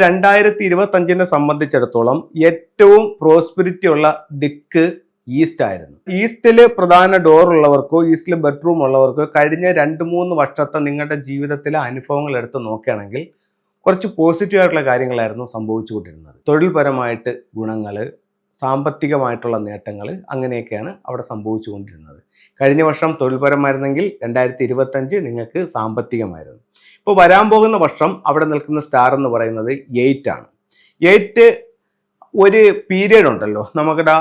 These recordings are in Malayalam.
2025 സംബന്ധിച്ചിടത്തോളം ഏറ്റവും പ്രോസ്പെരിറ്റി ഉള്ള ദിക്ക് ഈസ്റ്റ് ആയിരുന്നു. ഈസ്റ്റില് പ്രധാന ഡോർ ഉള്ളവർക്കോ ഈസ്റ്റില് ബെഡ്റൂം ഉള്ളവർക്കോ കഴിഞ്ഞ 2-3 വർഷത്തെ നിങ്ങളുടെ ജീവിതത്തിലെ അനുഭവങ്ങൾ എടുത്ത് നോക്കുകയാണെങ്കിൽ കുറച്ച് പോസിറ്റീവ് ആയിട്ടുള്ള കാര്യങ്ങളായിരുന്നു സംഭവിച്ചുകൊണ്ടിരുന്നത്. തൊഴിൽപരമായിട്ട് ഗുണങ്ങൾ, സാമ്പത്തികമായിട്ടുള്ള നേട്ടങ്ങൾ, അങ്ങനെയൊക്കെയാണ് അവിടെ സംഭവിച്ചുകൊണ്ടിരുന്നത്. കഴിഞ്ഞ വർഷം തൊഴിൽപരമായിരുന്നെങ്കിൽ 2025 നിങ്ങൾക്ക് സാമ്പത്തികമായിരുന്നു. ഇപ്പോൾ വരാൻ പോകുന്ന വർഷം അവിടെ നിൽക്കുന്ന സ്റ്റാർ എന്ന് പറയുന്നത് 8 ആണ്. 8 ഒരു പീരീഡ് ഉണ്ടല്ലോ, നമുക്കിടെ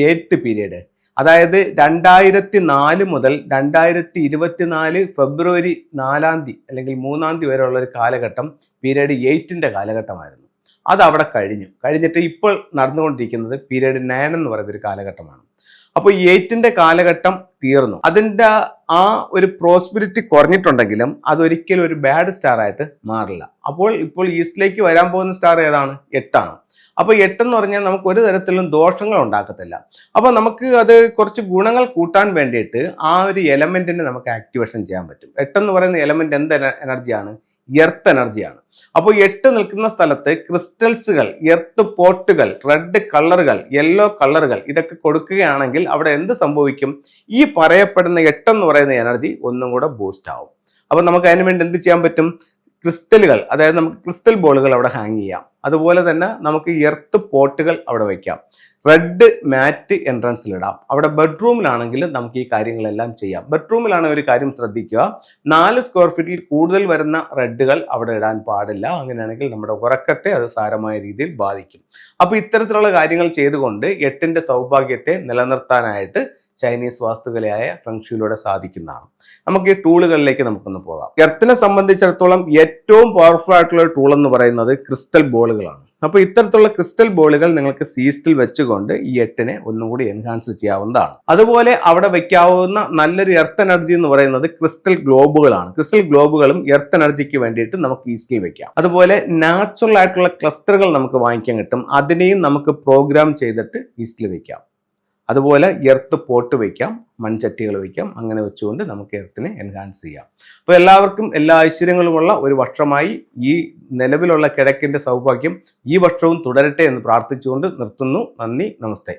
8th പീരീഡ്, അതായത് 2004 മുതൽ 2024 ഫെബ്രുവരി 4 അല്ലെങ്കിൽ 3 വരെയുള്ള ഒരു കാലഘട്ടം പീരീഡ് 8ന്റെ കാലഘട്ടമായിരുന്നു. അത് അവിടെ കഴിഞ്ഞിട്ട് ഇപ്പോൾ നടന്നുകൊണ്ടിരിക്കുന്നത് പീരീഡ് 9 എന്ന് പറയുന്നൊരു കാലഘട്ടമാണ്. അപ്പോൾ 8ന്റെ കാലഘട്ടം തീർന്നു. അതിൻ്റെ ആ ഒരു പ്രോസ്പെരിറ്റി കുറഞ്ഞിട്ടുണ്ടെങ്കിലും അതൊരിക്കലും ഒരു ബാഡ് സ്റ്റാർ ആയിട്ട് മാറില്ല. ഇപ്പോൾ ഈസ്റ്റിലേക്ക് വരാൻ പോകുന്ന സ്റ്റാർ ഏതാണ്? 8 ആണ്. അപ്പോൾ 8 എന്ന് പറഞ്ഞാൽ നമുക്ക് ഒരു തരത്തിലും ദോഷങ്ങൾ ഉണ്ടാക്കത്തില്ല. അപ്പോൾ നമുക്ക് അത് കുറച്ച് ഗുണങ്ങൾ കൂട്ടാൻ വേണ്ടിയിട്ട് ആ ഒരു എലമെന്റിനെ നമുക്ക് ആക്ടിവേഷൻ ചെയ്യാൻ പറ്റും. 8 എന്ന് പറയുന്ന എലമെന്റ് എന്ത് എനർജിയാണ്? എർത്ത് എനർജിയാണ്. അപ്പോൾ 8 നിൽക്കുന്ന സ്ഥലത്ത് ക്രിസ്റ്റൽസുകൾ, എർത്ത് പോട്ടുകൾ, റെഡ് കളറുകൾ, യെല്ലോ കളറുകൾ ഇതൊക്കെ കൊടുക്കുകയാണെങ്കിൽ അവിടെ എന്ത് സംഭവിക്കും? ഈ പറയപ്പെടുന്ന 8 എന്ന് പറയുന്ന എനർജി ഒന്നും കൂടെ ബൂസ്റ്റ് ആവും. അപ്പോൾ നമുക്ക് അതിന് വേണ്ടി എന്ത് ചെയ്യാൻ പറ്റും? ക്രിസ്റ്റലുകൾ, അതായത് നമുക്ക് ക്രിസ്റ്റൽ ബോളുകൾ അവിടെ ഹാങ് ചെയ്യാം. അതുപോലെ തന്നെ നമുക്ക് എർത്ത് പോട്ടുകൾ അവിടെ വയ്ക്കാം. റെഡ് മാറ്റ് എൻട്രൻസിലിടാം. അവിടെ ബെഡ്റൂമിലാണെങ്കിൽ നമുക്ക് ഈ കാര്യങ്ങളെല്ലാം ചെയ്യാം. ബെഡ്റൂമിലാണെങ്കിൽ ഒരു കാര്യം ശ്രദ്ധിക്കുക, 4 സ്ക്വയർ ഫീറ്റിൽ കൂടുതൽ വരുന്ന റെഡുകൾ അവിടെ ഇടാൻ പാടില്ല. അങ്ങനെയാണെങ്കിൽ നമ്മുടെ ഉറക്കത്തെ അത് സാരമായ രീതിയിൽ ബാധിക്കും. അപ്പോൾ ഇത്തരത്തിലുള്ള കാര്യങ്ങൾ ചെയ്തുകൊണ്ട് 8ന്റെ സൗഭാഗ്യത്തെ നിലനിർത്താനായിട്ട് ചൈനീസ് വാസ്തുകലയായ ഫെങ്ഷുയിലൂടെ സാധിക്കുന്നതാണ്. നമുക്ക് ഈ ടൂളുകളിലേക്ക് നമുക്കൊന്ന് പോകാം. എർത്തിനെ സംബന്ധിച്ചിടത്തോളം ഏറ്റവും പവർഫുൾ ആയിട്ടുള്ള ടൂൾ എന്ന് പറയുന്നത് ക്രിസ്റ്റൽ ബോളുകളാണ്. അപ്പോൾ ഇത്തരത്തിലുള്ള ക്രിസ്റ്റൽ ബോളുകൾ നിങ്ങൾക്ക് സീസ്റ്റിൽ വെച്ചുകൊണ്ട് ഈ 8നെ ഒന്നും കൂടി എൻഹാൻസ് ചെയ്യാവുന്നതാണ്. അതുപോലെ അവിടെ വെക്കാവുന്ന നല്ലൊരു എർത്ത് എനർജി എന്ന് പറയുന്നത് ക്രിസ്റ്റൽ ഗ്ലോബുകളാണ്. ക്രിസ്റ്റൽ ഗ്ലോബുകളും എർത്ത് എനർജിക്ക് വേണ്ടിയിട്ട് നമുക്ക് ഈസ്റ്റിൽ വെക്കാം. അതുപോലെ നാച്ചുറൽ ആയിട്ടുള്ള ക്ലസ്റ്ററുകൾ നമുക്ക് വാങ്ങിക്കാൻ കിട്ടും. അതിനെയും നമുക്ക് പ്രോഗ്രാം ചെയ്തിട്ട് ഈസ്റ്റിൽ വെക്കാം. അതുപോലെ എർത്ത് പോട്ട് വയ്ക്കാം, മൺചട്ടികൾ വയ്ക്കാം. അങ്ങനെ വെച്ചുകൊണ്ട് നമുക്ക് എർത്തിനെ എൻഹാൻസ് ചെയ്യാം. അപ്പോൾ എല്ലാവർക്കും എല്ലാ ഐശ്വര്യങ്ങളുമുള്ള ഒരു വർഷമായി ഈ നിലവിലുള്ള കിഴക്കിൻ്റെ സൗഭാഗ്യം ഈ വർഷവും തുടരട്ടെ എന്ന് പ്രാർത്ഥിച്ചുകൊണ്ട് നിർത്തുന്നു. നന്ദി, നമസ്തേ.